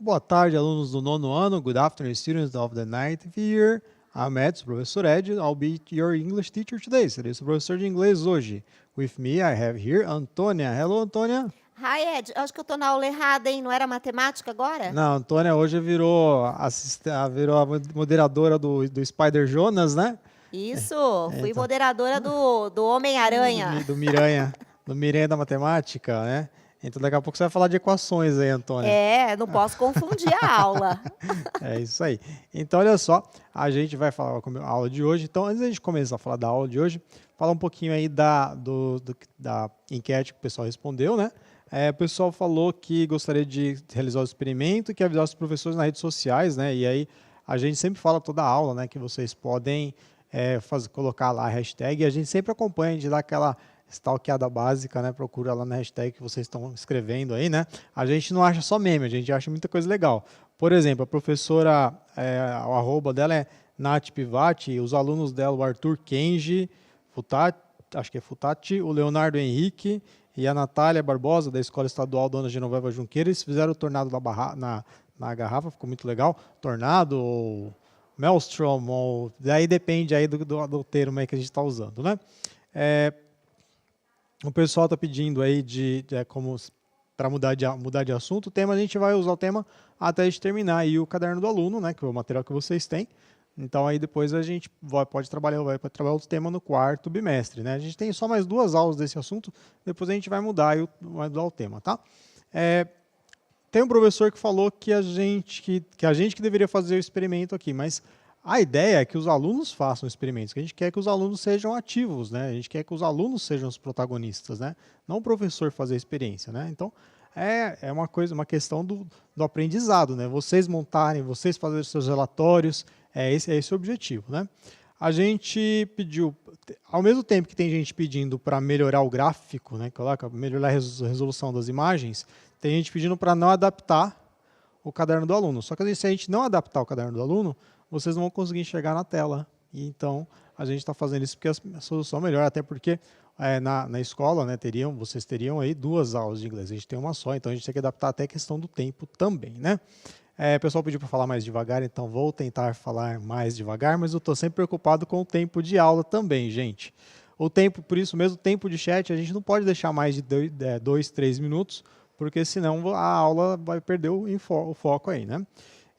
Boa tarde, alunos do nono ano. Good afternoon, students of the ninth year. I'm Ed, professor Ed. I'll be your English teacher today. Serei seu professor de inglês hoje. With me, I have here Antônia. Hello, Antônia. Hi, Ed. Acho que eu tô na aula errada, hein? Não era matemática agora? Não, Antônia hoje virou, virou a moderadora do Spider Jonas, né? Isso, fui Então, moderadora do Homem-Aranha. do Miranha da matemática, né? Então daqui a pouco você vai falar de equações aí, Antônia. Não posso confundir a aula. É isso aí. Então, olha só, a gente vai falar com a aula de hoje. Então, antes da gente começar a falar da aula de hoje, falar um pouquinho aí da enquete que o pessoal respondeu, né? O pessoal falou que gostaria de realizar o experimento e que avisar os professores nas redes sociais, né? E aí, a gente sempre fala toda a aula, né? Que vocês podem colocar lá a hashtag e a gente sempre acompanha, a gente dá aquela stalkeada básica, né? Procura lá na hashtag que vocês estão escrevendo aí, né? A gente não acha só meme, a gente acha muita coisa legal. Por exemplo, a professora, o arroba dela é Nath Pivati, os alunos dela, o Arthur Kenji, Futati, acho que é Futati, o Leonardo Henrique e a Natália Barbosa, da Escola Estadual Dona Genoveva Junqueira, eles fizeram o tornado na garrafa, ficou muito legal. Tornado, ou Maelstrom, ou, daí depende aí do termo aí que a gente está usando, né? O pessoal está pedindo aí para mudar de assunto o tema, a gente vai usar o tema até a gente terminar aí o caderno do aluno, né, que é o material que vocês têm. Então aí depois a gente pode trabalhar outro tema no quarto bimestre, né? A gente tem só mais 2 aulas desse assunto, depois a gente vai mudar o tema, tá? Tem um professor que falou que a gente que deveria fazer o experimento aqui, mas a ideia é que os alunos façam experimentos, que a gente quer que os alunos sejam ativos, né? A gente quer que os alunos sejam os protagonistas, né? Não o professor fazer a experiência, né? Então, uma questão do aprendizado, né? Vocês montarem, vocês fazerem seus relatórios, esse o objetivo, né? A gente pediu, ao mesmo tempo que tem gente pedindo para melhorar o gráfico, né? Melhorar a resolução das imagens, tem gente pedindo para não adaptar o caderno do aluno. Só que se a gente não adaptar o caderno do aluno, vocês não vão conseguir enxergar na tela. E então, a gente está fazendo isso porque a solução é melhor, até porque na escola, né, vocês teriam aí 2 aulas de inglês. A gente tem uma só, então a gente tem que adaptar até a questão do tempo também, né? O pessoal pediu para falar mais devagar, então vou tentar falar mais devagar, mas eu estou sempre preocupado com o tempo de aula também, gente. O tempo, por isso mesmo, o tempo de chat, a gente não pode deixar mais de 2, 3 minutos, porque senão a aula vai perder o foco aí, né?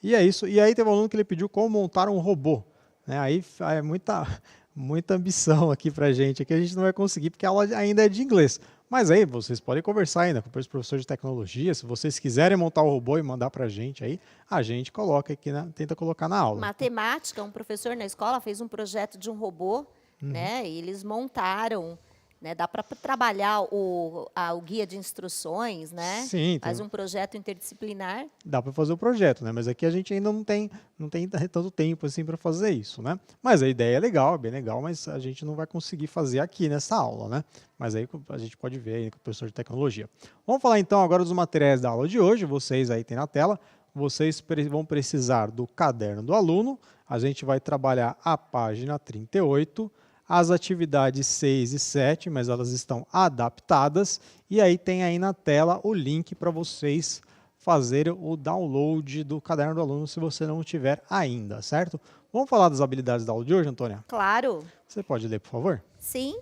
E é isso. E aí teve um aluno que ele pediu como montar um robô, né? Aí é muita ambição aqui para a gente não vai conseguir, porque a aula ainda é de inglês. Mas aí vocês podem conversar ainda com o professor de tecnologia, se vocês quiserem montar o robô e mandar para a gente gente coloca aqui, tenta colocar na aula. Matemática, um professor na escola fez um projeto de um robô, né? E eles montaram, né? Dá para trabalhar o guia de instruções, né? Sim, faz um projeto interdisciplinar. dá para fazer o projeto, né? Mas aqui a gente ainda não tem tanto tempo assim para fazer isso, né? Mas a ideia é legal, é bem legal, mas a gente não vai conseguir fazer aqui nessa aula, né? Mas aí a gente pode ver aí com o professor de tecnologia. Vamos falar então agora dos materiais da aula de hoje. Vocês aí têm na tela. Vocês vão precisar do caderno do aluno. A gente vai trabalhar a página 38. As atividades 6 e 7, mas elas estão adaptadas. E aí tem aí na tela o link para vocês fazerem o download do caderno do aluno se você não tiver ainda, certo? Vamos falar das habilidades da aula de hoje, Antônia? Claro. Você pode ler, por favor? Sim.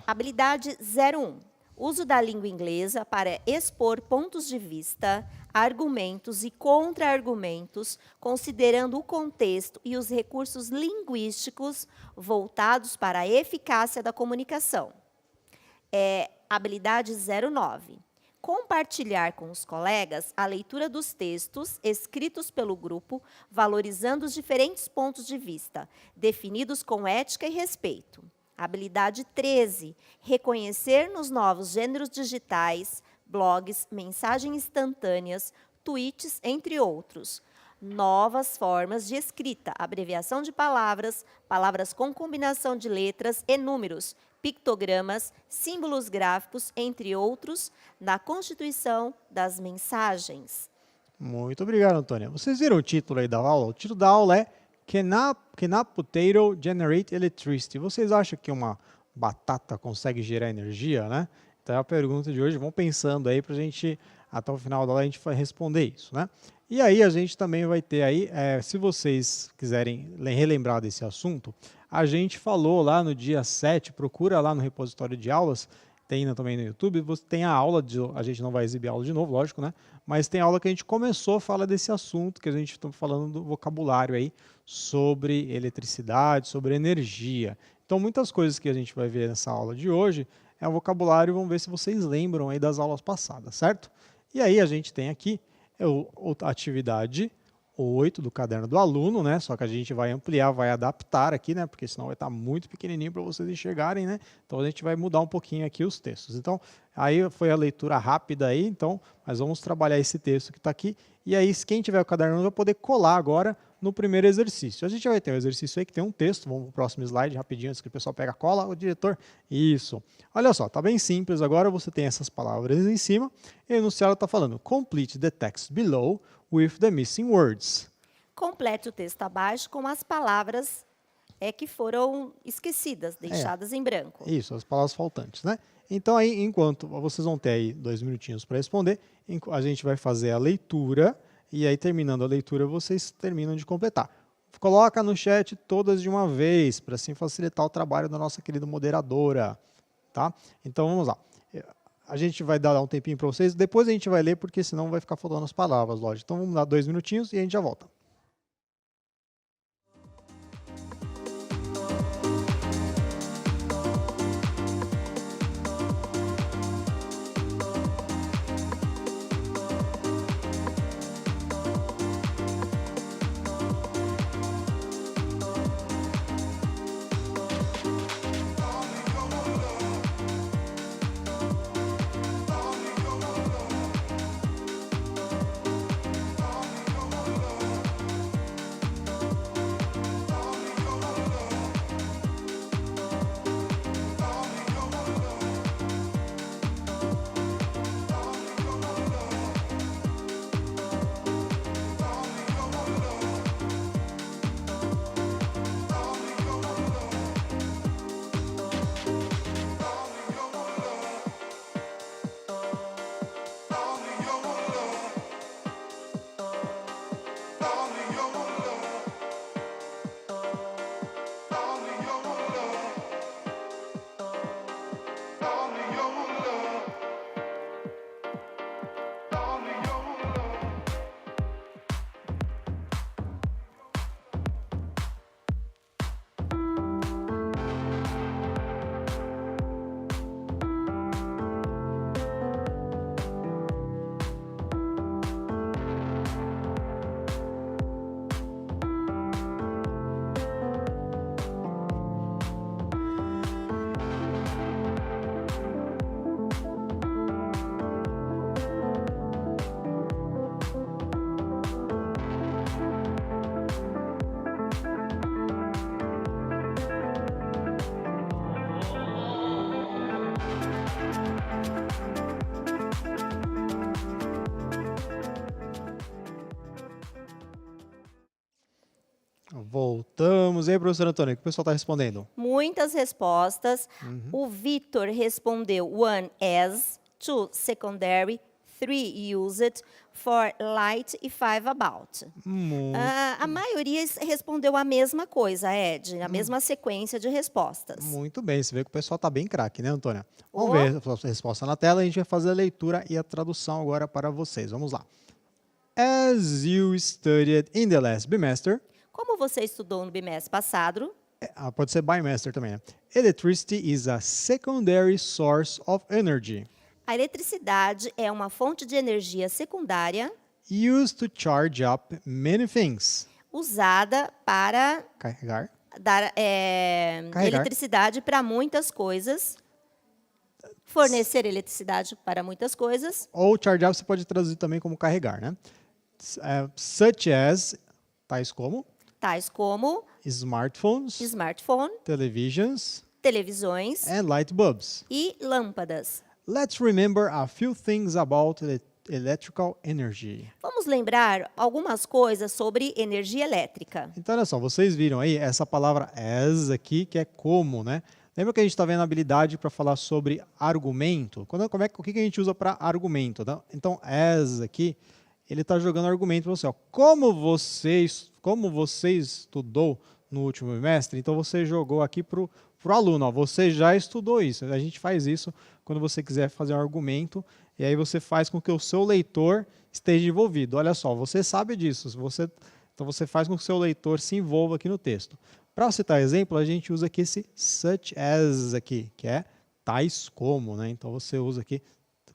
Habilidade 01. Uso da língua inglesa para expor pontos de vista, argumentos e contra-argumentos, considerando o contexto e os recursos linguísticos voltados para a eficácia da comunicação. Habilidade 09. Compartilhar com os colegas a leitura dos textos escritos pelo grupo, valorizando os diferentes pontos de vista, definidos com ética e respeito. Habilidade 13. Reconhecer nos novos gêneros digitais, blogs, mensagens instantâneas, tweets, entre outros, novas formas de escrita, abreviação de palavras, palavras com combinação de letras e números, pictogramas, símbolos gráficos, entre outros, na constituição das mensagens. Muito obrigado, Antônia. Vocês viram o título aí da aula? O título da aula é Can a potato generate electricity? Vocês acham que uma batata consegue gerar energia, né? Então é a pergunta de hoje. Vão pensando aí para a gente até o final da aula a gente vai responder isso, né? E aí a gente também vai ter aí, se vocês quiserem relembrar desse assunto, a gente falou lá no dia 7, procura lá no repositório de aulas, tem também no YouTube, você tem a aula, a gente não vai exibir a aula de novo, lógico, né? Mas tem a aula que a gente começou a falar desse assunto, que a gente está falando do vocabulário aí, sobre eletricidade, sobre energia. Então muitas coisas que a gente vai ver nessa aula de hoje é o vocabulário, vamos ver se vocês lembram aí das aulas passadas, certo? E aí a gente tem aqui a atividade 8 do caderno do aluno, né? Só que a gente vai ampliar, vai adaptar aqui, né? Porque senão vai estar muito pequenininho para vocês enxergarem, né? Então a gente vai mudar um pouquinho aqui os textos. Então, aí foi a leitura rápida aí, então, mas vamos trabalhar esse texto que está aqui. E aí, quem tiver o caderno vai poder colar agora no primeiro exercício. A gente vai ter um exercício aí que tem um texto, vamos para o próximo slide rapidinho, antes que o pessoal pega a cola, o diretor, isso. Olha só, tá bem simples agora, você tem essas palavras em cima, e o enunciado está falando, complete the text below with the missing words. Complete o texto abaixo com as palavras que foram esquecidas, deixadas em branco. Isso, as palavras faltantes, né? Então aí, enquanto vocês vão ter aí 2 minutinhos para responder, a gente vai fazer a leitura, e aí terminando a leitura vocês terminam de completar. Coloca no chat todas de uma vez, para assim facilitar o trabalho da nossa querida moderadora, tá? Então vamos lá. A gente vai dar um tempinho para vocês, depois a gente vai ler, porque senão vai ficar faltando as palavras, lógico. Então vamos dar 2 minutinhos e a gente já volta. Voltamos. E aí, professor Antônio, o que o pessoal está respondendo? Muitas respostas. O Vitor respondeu 1 as, 2 secondary, 3 used, 4 light e 5 about. A maioria respondeu a mesma coisa, Ed, a mesma sequência de respostas. Muito bem, você vê que o pessoal está bem craque, né, Antônia? Vamos ver a resposta na tela, a gente vai fazer a leitura e a tradução agora para vocês. Vamos lá. As you studied in the last bimester, Como você estudou no bimestre passado, pode ser bimester também, né? Electricity is a secondary source of energy a eletricidade é uma fonte de energia secundária used to charge up many things. usada para Carregar. dar Carregar. eletricidade para muitas coisas, fornecer eletricidade para muitas coisas, Ou charge up você pode traduzir também como carregar, né? Such as, tais como tais como smartphones, smartphone, televisions, televisões and light bulbs. e lâmpadas. Let's remember a few things about electrical energy. Vamos lembrar algumas coisas sobre energia elétrica. Então, olha só, vocês viram aí essa palavra as aqui, que é como, né? Lembra que a gente está vendo a habilidade para falar sobre argumento? O que a gente usa para argumento? Tá? Então, as aqui, ele está jogando argumento para você. Ó. Como você estudou no último bimestre, então você jogou aqui para o aluno. Ó, você já estudou isso. A gente faz isso quando você quiser fazer um argumento, e aí você faz com que o seu leitor esteja envolvido. Olha só, você sabe disso. Então você faz com que o seu leitor se envolva aqui no texto. Para citar exemplo, a gente usa aqui esse such as aqui, que é tais como, né? Então você usa aqui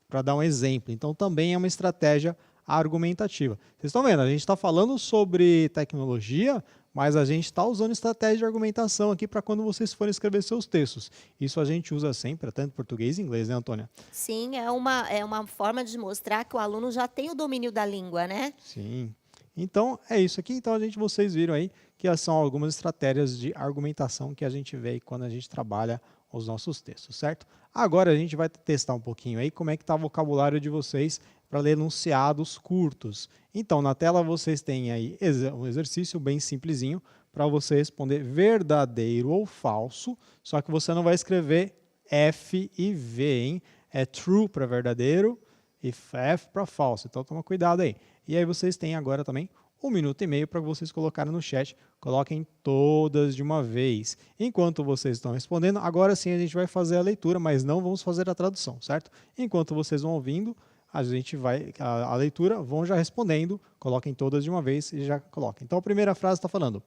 para dar um exemplo. Então também é uma estratégia argumentativa. Vocês estão vendo, a gente está falando sobre tecnologia, mas a gente está usando estratégia de argumentação aqui para quando vocês forem escrever seus textos. Isso a gente usa sempre, tanto em português e inglês, né, Antônia? Sim, é uma forma de mostrar que o aluno já tem o domínio da língua, né? Sim. Então, é isso aqui. Então, vocês viram aí que são algumas estratégias de argumentação que a gente vê aí quando a gente trabalha os nossos textos, certo? Agora a gente vai testar um pouquinho aí como é que está o vocabulário de vocês para ler enunciados curtos. Então, na tela vocês têm aí um exercício bem simplesinho para você responder verdadeiro ou falso, só que você não vai escrever F e V, hein? É true para verdadeiro e F para falso. Então, toma cuidado aí. E aí vocês têm agora também 1 minuto e meio para vocês colocarem no chat. Coloquem todas de uma vez. Enquanto vocês estão respondendo, agora sim a gente vai fazer a leitura, mas não vamos fazer a tradução, certo? Enquanto vocês vão ouvindo, a gente vai a leitura, vão já respondendo, coloquem todas de uma vez e já coloquem. Então a primeira frase está falando,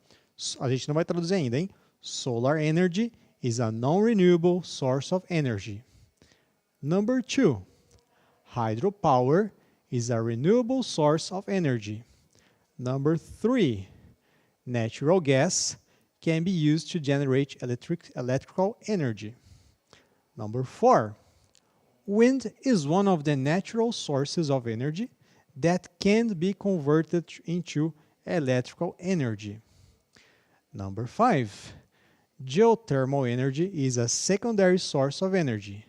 a gente não vai traduzir ainda, hein? Solar energy is a non-renewable source of energy. Number 2, hydropower is a renewable source of energy. Number 3, natural gas can be used to generate electrical energy. Number 4, wind is one of the natural sources of energy that can be converted into electrical energy. Number 5, geothermal energy is a secondary source of energy.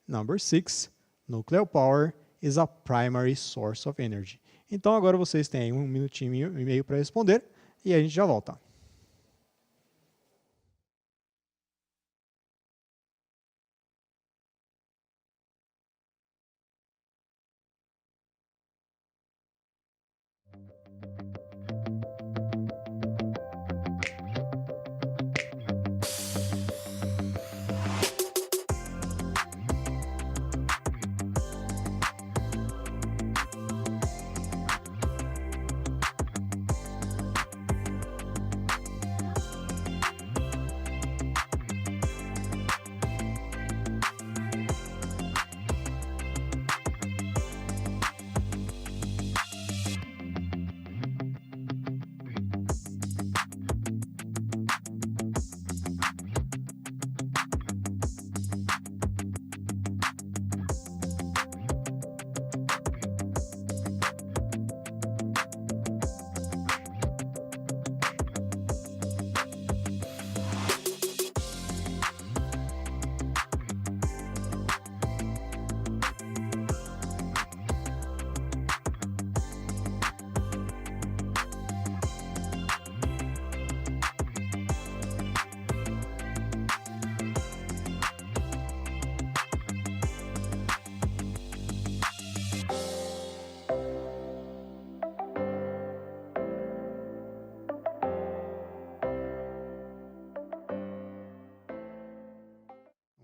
Number 6, nuclear power is a primary source of energy. Então agora vocês têm 1 minutinho e meio para responder e a gente já volta.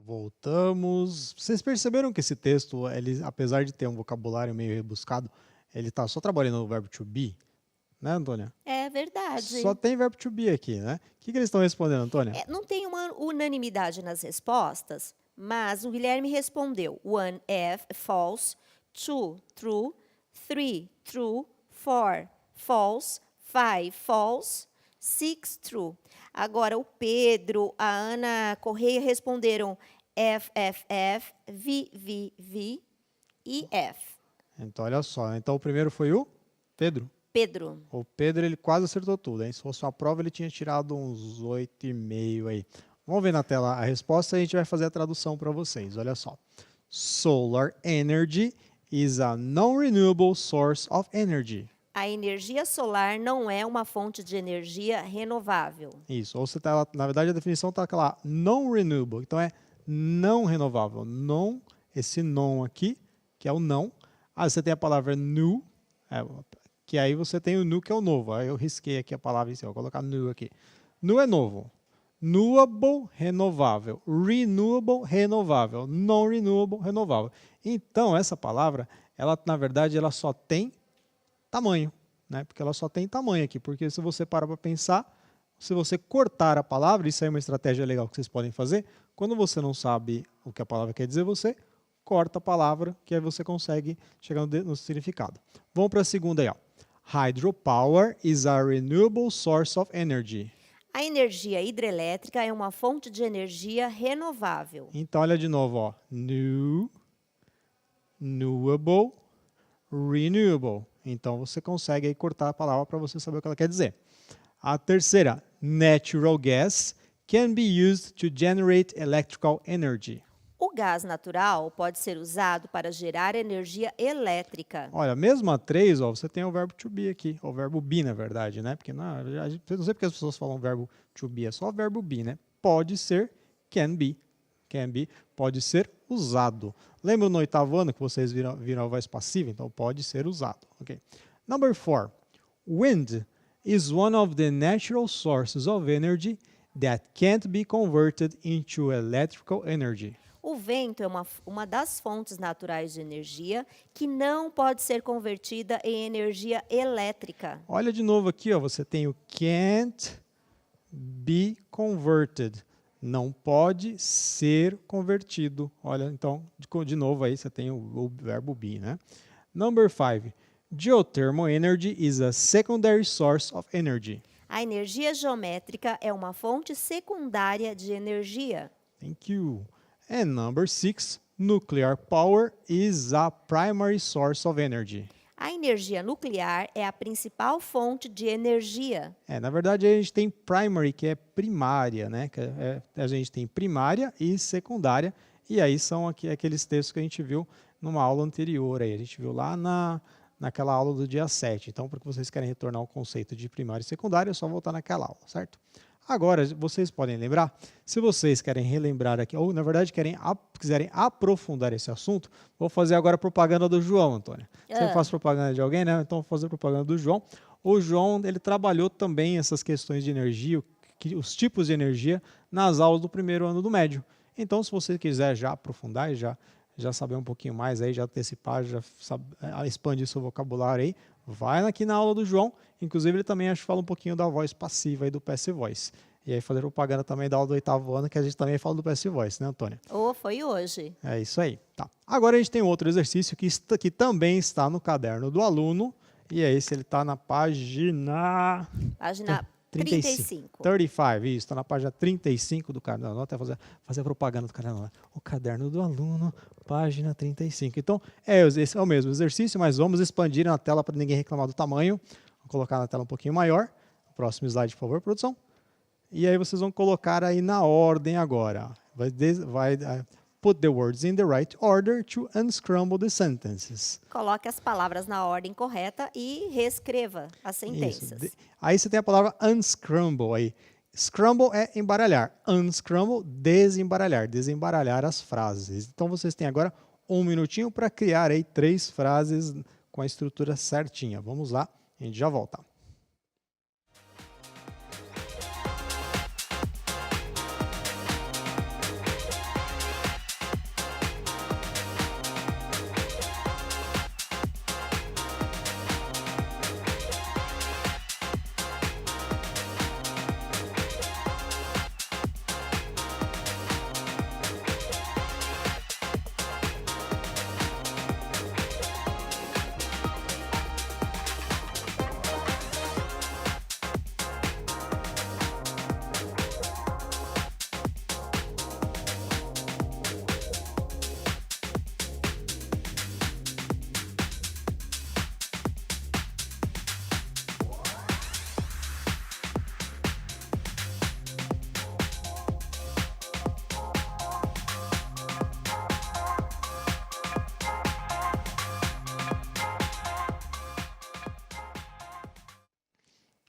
Voltamos. Vocês perceberam que esse texto, ele, apesar de ter um vocabulário meio rebuscado, ele está só trabalhando no verbo to be, né, Antônia? É verdade. Só tem verbo to be aqui, né? O que eles estão respondendo, Antônia? Não tem uma unanimidade nas respostas, mas o Guilherme respondeu 1, false, 2, true, 3, true, 4, false, 5, false, 6, true. Agora, o Pedro, a Ana Correia responderam F, V, e F. Então, olha só. Então, o primeiro foi o Pedro. Pedro. O Pedro, ele quase acertou tudo, hein? Se fosse uma prova, ele tinha tirado uns 8,5 aí. Vamos ver na tela a resposta e a gente vai fazer a tradução para vocês. Olha só. Solar energy is a non-renewable source of energy. A energia solar não é uma fonte de energia renovável. Isso. Ou você tá, na verdade, a definição está lá, non-renewable. Então é não renovável. Non, esse non aqui, que é o não. Aí você tem a palavra new, que aí você tem o new, que é o novo. Aí eu risquei aqui a palavra em cima, vou colocar new aqui. New é novo. Renewable, renovável. Renewable, renovável. Non-renewable, renovável. Então, essa palavra, ela, na verdade, ela só tem tamanho, né? Porque ela só tem tamanho aqui. Porque se você parar para pensar, se você cortar a palavra, isso aí é uma estratégia legal que vocês podem fazer. Quando você não sabe o que a palavra quer dizer, você corta a palavra, que aí você consegue chegar no significado. Vamos para a segunda aí, ó. Hydropower is a renewable source of energy. A energia hidrelétrica é uma fonte de energia renovável. Então, olha de novo, ó. New, renewable, renewable. Então, você consegue aí cortar a palavra para você saber o que ela quer dizer. A terceira, natural gas can be used to generate electrical energy. O gás natural pode ser usado para gerar energia elétrica. Olha, mesmo a 3, ó, você tem o verbo to be aqui, o verbo be, na verdade, né? Porque não sei porque as pessoas falam verbo to be, é só o verbo be, né? Pode ser, can be, pode ser usado. Lembra no 8º ano que vocês viram a voz passiva? Então, pode ser usado, ok? Number 4, wind is one of the natural sources of energy that can't be converted into electrical energy. O vento é uma das fontes naturais de energia que não pode ser convertida em energia elétrica. Olha de novo aqui, ó, você tem o can't be converted. Não pode ser convertido. Olha, então, de novo aí você tem o verbo be, né? Number 5. Geothermal energy is a secondary source of energy. A energia geométrica é uma fonte secundária de energia. Thank you. And number 6, nuclear power is a primary source of energy. A energia nuclear é a principal fonte de energia. Na verdade, a gente tem primary, que é primária, né? A gente tem primária e secundária, e aí são aqueles textos que a gente viu numa aula anterior. Aí. A gente viu lá naquela aula do dia 7. Então, para que vocês querem retornar o conceito de primária e secundária, é só voltar naquela aula, certo? Agora, vocês podem lembrar, se vocês querem relembrar aqui, ou na verdade quiserem aprofundar esse assunto, vou fazer agora a propaganda do João, Antônia. Você faz propaganda de alguém, né? Então, vou fazer propaganda do João. O João, ele trabalhou também essas questões de energia, os tipos de energia, nas aulas do 1º ano do médio. Então, se você quiser já aprofundar e já saber um pouquinho mais, aí, já antecipar, expandir seu vocabulário aí, vai aqui na aula do João. Inclusive, ele também fala um pouquinho da voz passiva e do passive voice. E aí fazer propaganda também da aula do 8º ano, que a gente também fala do passive voice, né, Antônia? Foi hoje. É isso aí. Tá. Agora a gente tem outro exercício que também está no caderno do aluno. E é esse, ele está na página 35. 35, isso, está na página 35 do caderno. Até fazer propaganda do caderno. O caderno do aluno, página 35. Então, esse é o mesmo exercício, mas vamos expandir na tela para ninguém reclamar do tamanho. Vou colocar na tela um pouquinho maior. Próximo slide, por favor, produção. E aí vocês vão colocar aí na ordem agora. Vai put the words in the right order to unscramble the sentences. Coloque as palavras na ordem correta e reescreva as sentenças. Isso. Aí você tem a palavra unscramble aí. Scramble é embaralhar. Unscramble, desembaralhar. Desembaralhar as frases. Então vocês têm agora 1 minutinho para criar aí 3 frases com a estrutura certinha. Vamos lá, a gente já volta.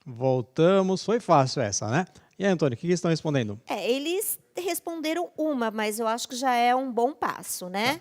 Voltamos. Foi fácil essa, né? E aí, Antônio, o que eles estão respondendo? Eles responderam uma, mas eu acho que já é um bom passo, né?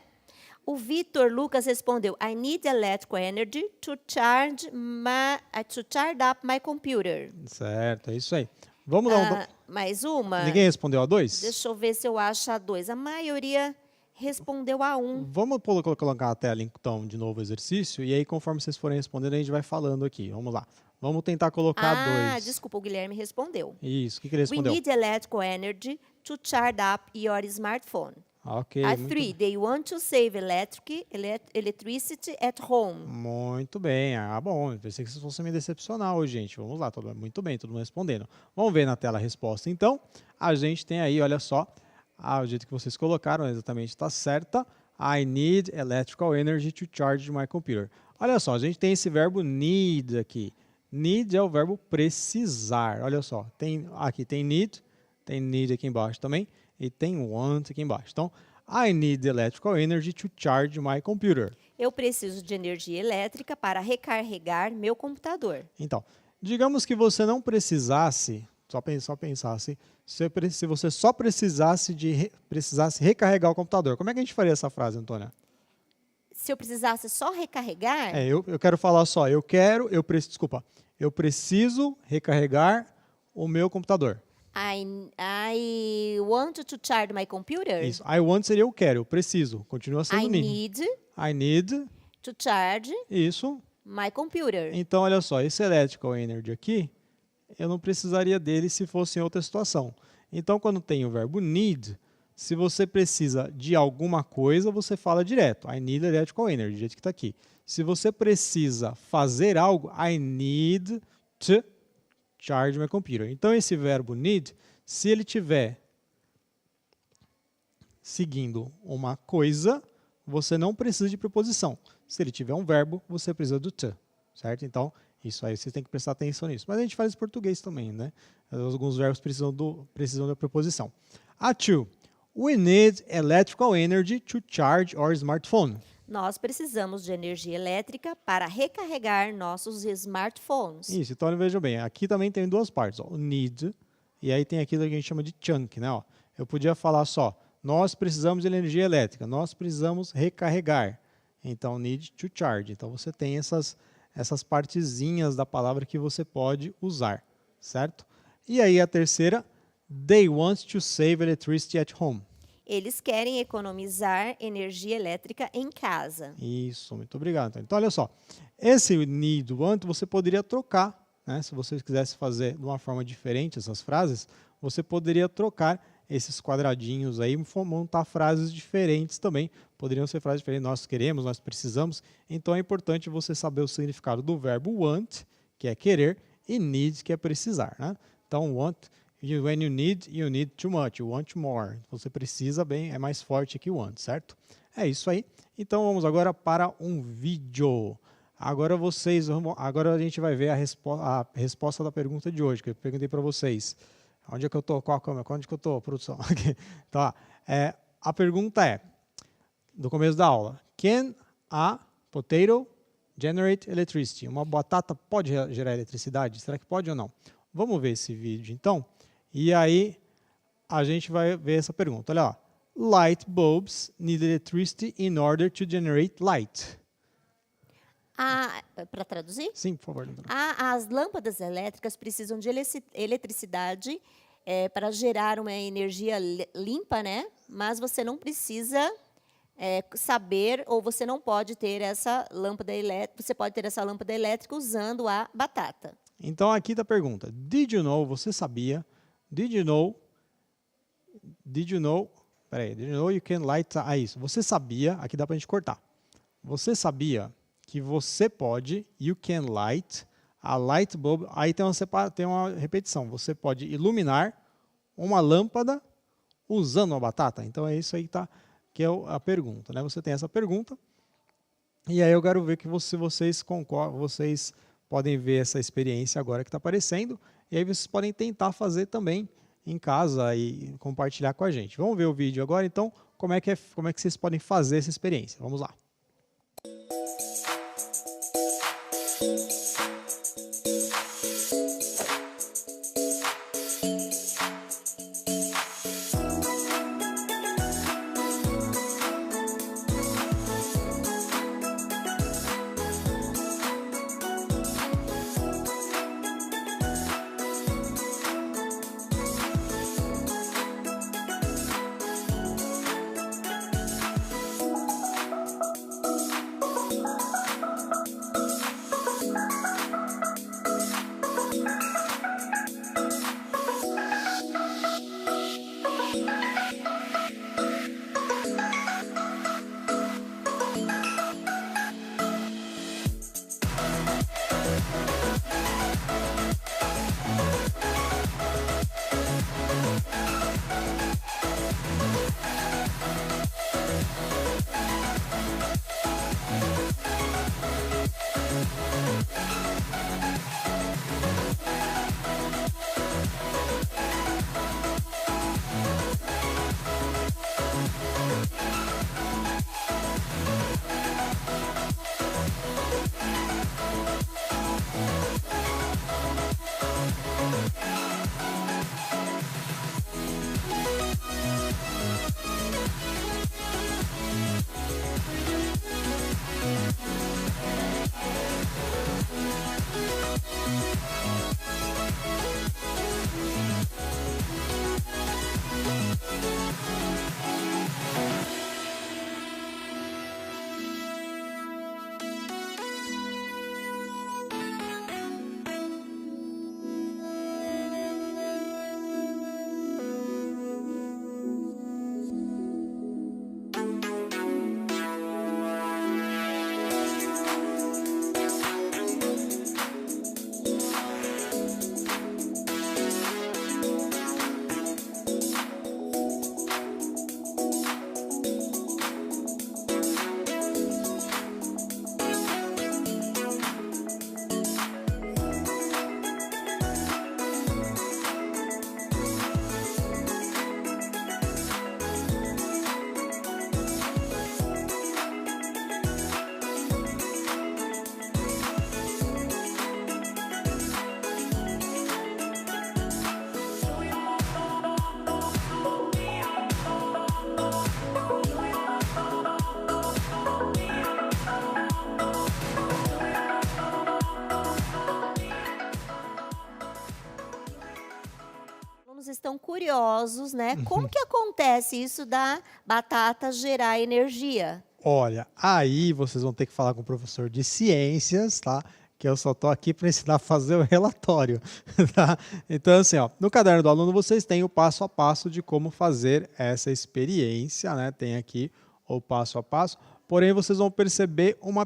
O Vitor Lucas respondeu: I need electrical energy to charge up my computer. Certo, é isso aí. Vamos dar Mais uma? Ninguém respondeu a 2? Deixa eu ver se eu acho a 2. A maioria respondeu a 1. Vamos colocar a tela, então, de novo o exercício, e aí, conforme vocês forem respondendo, a gente vai falando aqui. Vamos lá. Vamos tentar colocar a 2. Desculpa, o Guilherme respondeu. Isso, o que ele respondeu? We need electrical energy to charge up your smartphone. Ok. A 3, they want to save electricity at home. Muito bem. Bom, eu pensei que vocês fossem me decepcionar hoje, gente. Vamos lá, muito bem, todo mundo respondendo. Vamos ver na tela a resposta, então. A gente tem aí, olha só, o jeito que vocês colocaram exatamente está certa. I need electrical energy to charge my computer. Olha só, a gente tem esse verbo need aqui. Need é o verbo precisar. Olha só, aqui tem need aqui embaixo também, e tem want aqui embaixo. Então, I need electrical energy to charge my computer. Eu preciso de energia elétrica para recarregar meu computador. Então, digamos que você não precisasse, só pensasse, se você só precisasse recarregar o computador. Como é que a gente faria essa frase, Antônia? Se eu precisasse só recarregar? Eu quero falar só, eu preciso recarregar o meu computador. I want to charge my computer. Isso. I want seria eu quero, eu preciso. Continua sendo I need to charge isso. my computer. Então, olha só, esse electrical energy aqui, eu não precisaria dele se fosse em outra situação. Então, quando tem o verbo need, se você precisa de alguma coisa, você fala direto. I need electrical energy, do jeito que está aqui. Se você precisa fazer algo, I need to charge my computer. Então, esse verbo need, se ele tiver seguindo uma coisa, você não precisa de preposição. Se ele tiver um verbo, você precisa do to, certo? Então, isso aí você tem que prestar atenção nisso. Mas a gente faz em português também, né? Alguns verbos precisam da preposição. A 2. We need electrical energy to charge our smartphone. Nós precisamos de energia elétrica para recarregar nossos smartphones. Isso, então veja bem, aqui também tem duas partes, ó, o need, e aí tem aquilo que a gente chama de chunk, né? Ó. Eu podia falar só, nós precisamos de energia elétrica, nós precisamos recarregar. Então, need to charge. Então, você tem essas partezinhas da palavra que você pode usar, certo? E aí a terceira, they want to save electricity at home. Eles querem economizar energia elétrica em casa. Isso, muito obrigado. Então, olha só, esse need, want, você poderia trocar, né? Se você quisesse fazer de uma forma diferente essas frases, você poderia trocar esses quadradinhos aí e montar frases diferentes também. Poderiam ser frases diferentes, nós queremos, nós precisamos. Então, é importante você saber o significado do verbo want, que é querer, e need, que é precisar, né? Então, want... When you need too much, you want more. Você precisa bem, é mais forte que want, certo? É isso aí. Então vamos agora para um vídeo. Agora a gente vai ver a resposta da pergunta de hoje, que eu perguntei para vocês. Onde é que eu estou? Qual a câmera? Onde que eu estou, produção? Tá. A pergunta é, do começo da aula, can a potato generate electricity? Uma batata pode gerar eletricidade? Será que pode ou não? Vamos ver esse vídeo então. E aí, a gente vai ver essa pergunta. Olha lá. Light bulbs need electricity in order to generate light. Para traduzir? Sim, por favor. As lâmpadas elétricas precisam de eletricidade para gerar uma energia limpa, né? Mas você não precisa saber, ou você não pode ter essa lâmpada elétrica. Você pode ter essa lâmpada elétrica usando a batata. Então, aqui está a pergunta. Did you know, você sabia... Did you know you can light... isso. Você sabia, aqui dá para a gente cortar. Você sabia que você pode, you can light, a light bulb, aí tem uma repetição. Você pode iluminar uma lâmpada usando uma batata. Então, é isso aí que é a pergunta, né? Você tem essa pergunta, e aí eu quero ver que vocês concordam, vocês podem ver essa experiência agora que está aparecendo, e aí vocês podem tentar fazer também em casa e compartilhar com a gente. Vamos ver o vídeo agora, então, como é que vocês podem fazer essa experiência. Vamos lá. estão curiosos, né? Como que acontece isso da batata gerar energia? Olha, aí vocês vão ter que falar com o professor de ciências, tá? Que eu só tô aqui para ensinar a fazer o relatório, tá? Então, assim, ó, no caderno do aluno vocês têm o passo a passo de como fazer essa experiência, né? Tem aqui o passo a passo, porém vocês vão perceber uma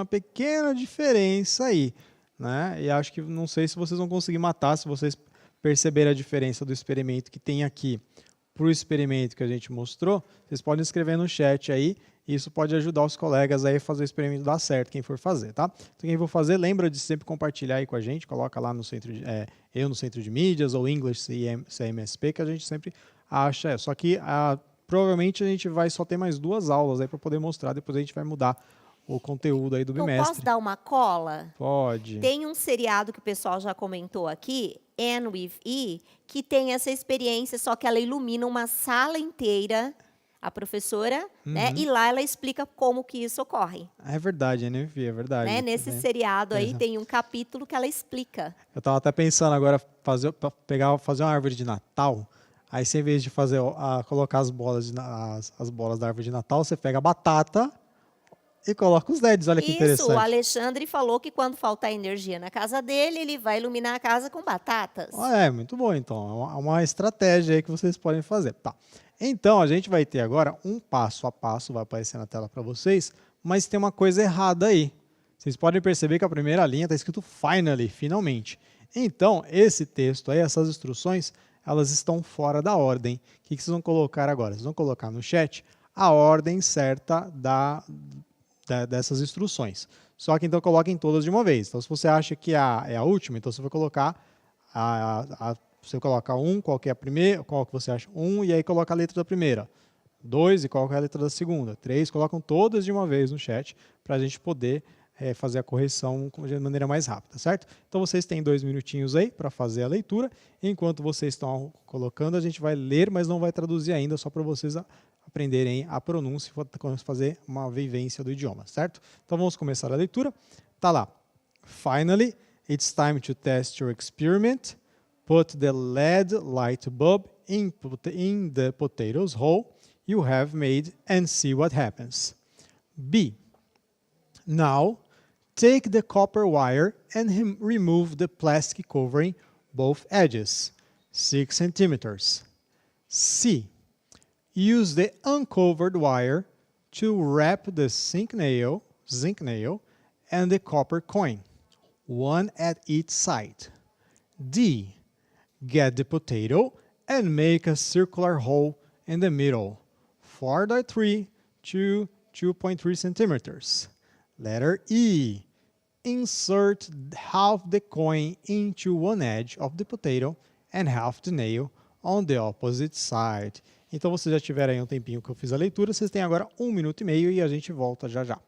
pequena diferença aí, né? E acho que não sei se vocês vão conseguir matar, se vocês perceberem a diferença do experimento que tem aqui para o experimento que a gente mostrou, vocês podem escrever no chat aí. Isso pode ajudar os colegas aí a fazer o experimento dar certo, quem for fazer, tá? Então, quem for fazer, lembra de sempre compartilhar aí com a gente, coloca lá no centro de, eu no centro de mídias ou English CMSP, que a gente sempre acha. Só que provavelmente a gente vai só ter mais 2 aulas aí para poder mostrar, depois a gente vai mudar o conteúdo aí do Então, bimestre. posso dar uma cola? Pode. Tem um seriado que o pessoal já comentou aqui, Anne with E, que tem essa experiência, só que ela ilumina uma sala inteira, a professora, né? E lá ela explica como que isso ocorre. É verdade, NFI, é verdade. Né? Nesse seriado aí tem um capítulo que ela explica. Eu tava até pensando agora fazer uma árvore de Natal. Aí você, em vez de fazer colocar as bolas as bolas da árvore de Natal, você pega a batata e coloca os LEDs. Olha que interessante. Isso, o Alexandre falou que quando faltar energia na casa dele, ele vai iluminar a casa com batatas. Muito bom, então. É uma estratégia aí que vocês podem fazer. Tá. Então, a gente vai ter agora um passo a passo, vai aparecer na tela para vocês, mas tem uma coisa errada aí. Vocês podem perceber que a primeira linha está escrito finally, finalmente. Então, esse texto aí, essas instruções, elas estão fora da ordem. O que vocês vão colocar agora? Vocês vão colocar no chat a ordem certa dessas instruções. Só que então coloquem todas de uma vez. Então, se você acha que é a última, então você vai colocar você coloca 1, qual que é a primeira, qual que você acha 1, e aí coloca a letra da primeira. 2, e qual que é a letra da segunda. 3, colocam todas de uma vez no chat, para a gente poder fazer a correção de maneira mais rápida, certo? Então, vocês têm 2 minutinhos aí para fazer a leitura. Enquanto vocês estão colocando, a gente vai ler, mas não vai traduzir ainda, só para vocês aprenderem a pronúncia e fazer uma vivência do idioma, certo? Então, vamos começar a leitura. Tá lá. Finally, it's time to test your experiment. Put the LED light bulb in the potatoes hole you have made and see what happens. B. Now, take the copper wire and remove the plastic covering both edges, 6 centimeters. C. Use the uncovered wire to wrap the zinc nail and the copper coin, one at each side. D. Get the potato and make a circular hole in the middle, 4.3 to 2.3 centimeters. Letter E. Insert half the coin into one edge of the potato and half the nail on the opposite side. Então, vocês já tiveram aí um tempinho que eu fiz a leitura, vocês têm agora 1 minuto e meio e a gente volta já já.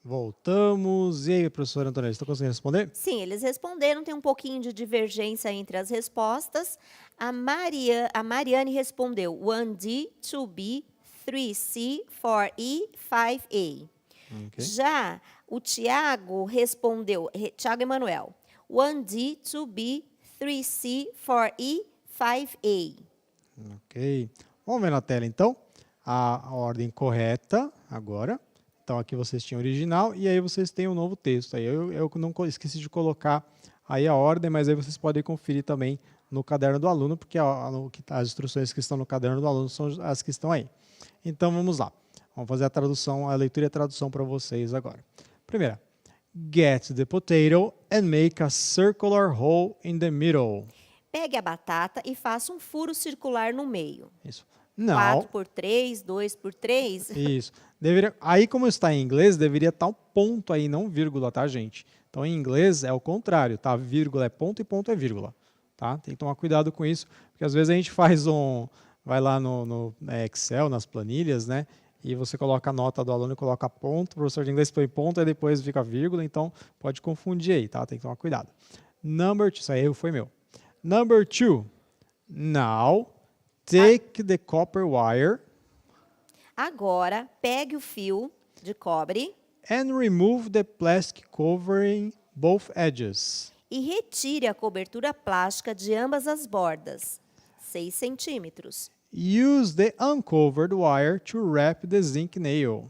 Voltamos. E aí, professora Antônia, está conseguindo responder? Sim, eles responderam, tem um pouquinho de divergência entre as respostas. A Mariane respondeu 1D, 2B, 3C, 4E, 5A. Ok. Já o Tiago respondeu, Tiago Emanuel, 1D, 2B, 3C, 4E, 5A. Ok. Vamos ver na tela, então, a ordem correta agora. Então, aqui vocês tinham o original e aí vocês têm o novo texto. Aí eu não esqueci de colocar aí a ordem, mas aí vocês podem conferir também no caderno do aluno, porque as instruções que estão no caderno do aluno são as que estão aí. Então, vamos lá. Vamos fazer a tradução, a leitura e a tradução para vocês agora. Primeira. Get the potato and make a circular hole in the middle. Pegue a batata e faça um furo circular no meio. Isso. Não. 4 por 3, 2 por 3. Isso. Aí, como está em inglês, deveria estar um ponto aí, não vírgula, tá, gente? Então, em inglês é o contrário, tá? Vírgula é ponto e ponto é vírgula, tá? Tem que tomar cuidado com isso, porque às vezes a gente vai lá no Excel, nas planilhas, né? E você coloca a nota do aluno e coloca ponto, o professor de inglês põe ponto e depois fica vírgula, então pode confundir aí, tá? Tem que tomar cuidado. Isso aí foi meu. Number 2. Now, take the copper wire Agora, pegue o fio de cobre and remove the plastic covering both edges. e retire a cobertura plástica de ambas as bordas, 6 centímetros. Use the uncovered wire to wrap the zinc nail.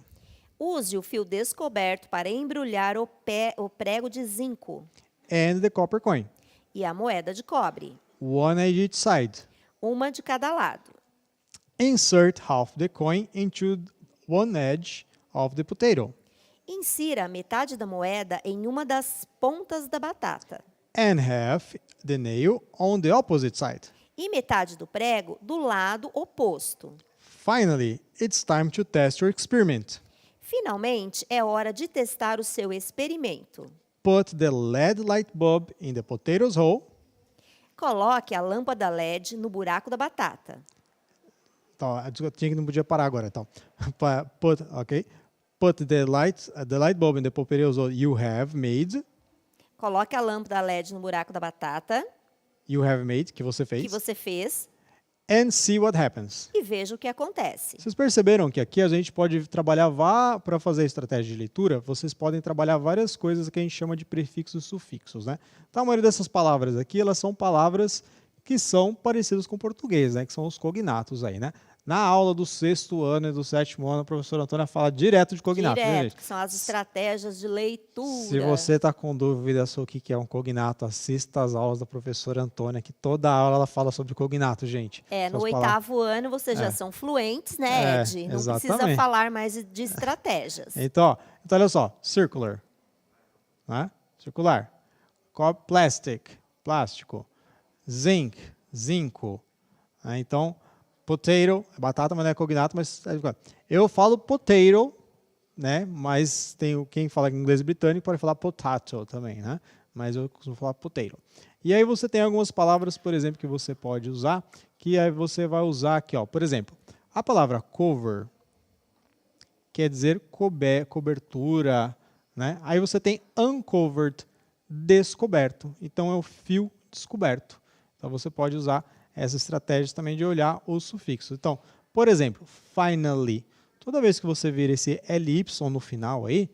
Use o fio descoberto para embrulhar o prego de zinco And the copper coin. e a moeda de cobre, One at each side. uma de cada lado. Insert half the coin into one edge of the potato. Insira metade da moeda em uma das pontas da batata And half the nail on the opposite side. e metade do prego do lado oposto. Finally, it's time to test your experiment. Finalmente, é hora de testar o seu experimento. Put the LED light bulb in the potato's hole. Coloque a lâmpada LED no buraco da batata. Então, eu tinha que não podia parar agora, então. Put the light bulb in the potato's hole you have made. Coloque a lâmpada LED no buraco da batata Que você fez. que você fez And see what happens. e veja o que acontece. Vocês perceberam que aqui a gente pode trabalhar, para fazer a estratégia de leitura, vocês podem trabalhar várias coisas que a gente chama de prefixos e sufixos, né? Então, a maioria dessas palavras aqui, elas são palavras que são parecidas com o português, né? Que são os cognatos aí, né? Na aula do 6º ano e do 7º ano, a professora Antônia fala direto de cognato, né, gente? Que são as estratégias de leitura. Se você está com dúvida sobre o que é um cognato, assista às aulas da professora Antônia, que toda aula ela fala sobre cognato, gente. No 8º ano vocês já são fluentes, né, Ed? Não precisa falar mais de estratégias. Então, olha só, circular, né? Circular. Plastic, plástico. Zinc, zinco. Né? Então, potato, batata, mas não é cognato, mas eu falo potato, né? Mas tem quem fala inglês britânico pode falar potato também, né? Mas eu costumo falar potato. E aí você tem algumas palavras, por exemplo, que você pode usar, que aí você vai usar aqui, ó. Por exemplo, a palavra cover quer dizer cobertura, né? Aí você tem uncovered, descoberto. Então é o fio descoberto. Então você pode usar essa estratégia também de olhar os sufixos. Então, por exemplo, finally. Toda vez que você vir esse ly no final aí,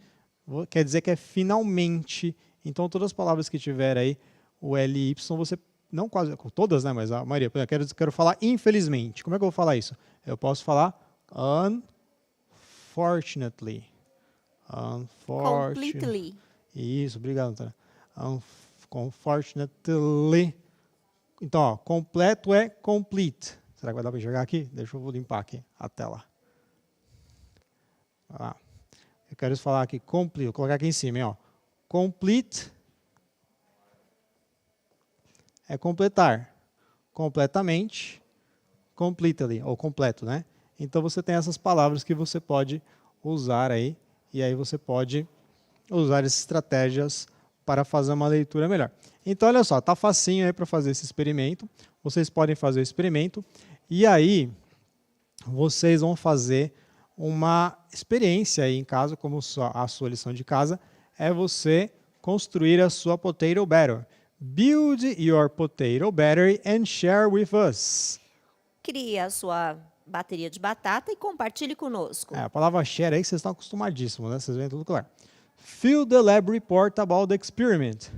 quer dizer que é finalmente. Então, todas as palavras que tiver aí o ly, você, não quase, todas, né, mas a maioria. Quero falar infelizmente. Como é que eu vou falar isso? Eu posso falar unfortunately. Completely. Isso, obrigado, Antônia. Unfortunately. Então, ó, completo é complete. Será que vai dar para enxergar aqui? Deixa eu limpar aqui a tela. Eu quero falar aqui complete. Vou colocar aqui em cima, hein, ó. Complete é completar. Completamente. Completely, ou completo, né? Então, você tem essas palavras que você pode usar aí. E aí você pode usar essas estratégias para fazer uma leitura melhor. Então, olha só, tá facinho aí para fazer esse experimento. Vocês podem fazer o experimento. E aí, vocês vão fazer uma experiência aí em casa, como a sua lição de casa, é você construir a sua potato battery. Build your potato battery and share with us. Crie a sua bateria de batata e compartilhe conosco. A palavra share aí vocês estão acostumadíssimos, né? Vocês veem tudo claro. Fill the lab report about the experiment.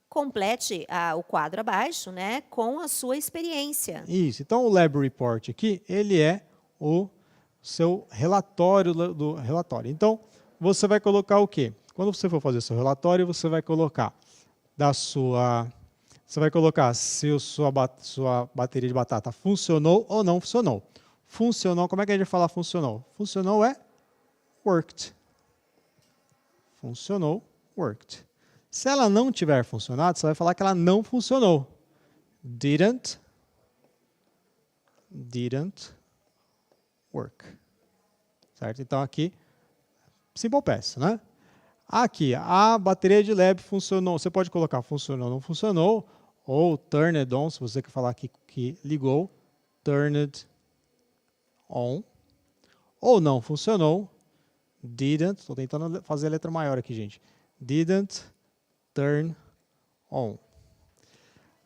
Complete o quadro abaixo, né, com a sua experiência. Isso. Então, o lab report aqui, ele é o seu relatório do relatório. Então, você vai colocar o quê? Quando você for fazer seu relatório, você vai colocar se sua bateria de batata funcionou ou não funcionou. Funcionou, como é que a gente fala funcionou? Funcionou é worked. Funcionou, worked. Se ela não tiver funcionado, você vai falar que ela não funcionou. Didn't work. Certo? Então, aqui, simple past, né? Aqui, a bateria de lab funcionou. Você pode colocar funcionou, não funcionou, ou turned on, se você quer falar que ligou, turned on. Ou não funcionou, didn't, estou tentando fazer a letra maior aqui, gente. Didn't turn on.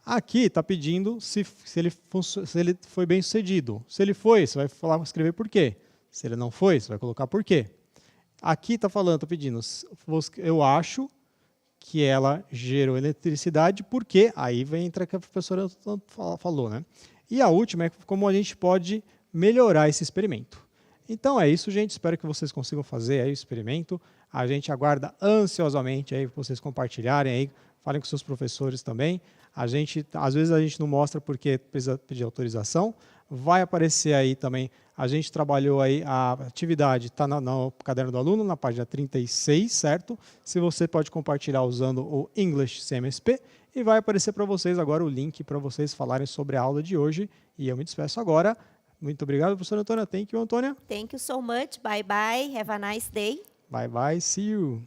Aqui está pedindo se ele foi bem sucedido. Se ele foi, você vai escrever por quê. Se ele não foi, você vai colocar por quê. Aqui está pedindo, eu acho que ela gerou eletricidade porque, aí vem entrar que a professora falou, né? E a última é como a gente pode melhorar esse experimento. Então é isso, gente. Espero que vocês consigam fazer aí o experimento. A gente aguarda ansiosamente aí vocês compartilharem aí, falem com seus professores também. Às vezes a gente não mostra porque precisa pedir autorização. Vai aparecer aí também, a gente trabalhou aí, a atividade está no caderno do aluno, na página 36, certo? Se você pode compartilhar usando o English CMSP e vai aparecer para vocês agora o link para vocês falarem sobre a aula de hoje. E eu me despeço agora. Muito obrigado, professora Antônia. Thank you, Antônia. Thank you so much. Bye, bye. Have a nice day. Bye, bye. See you.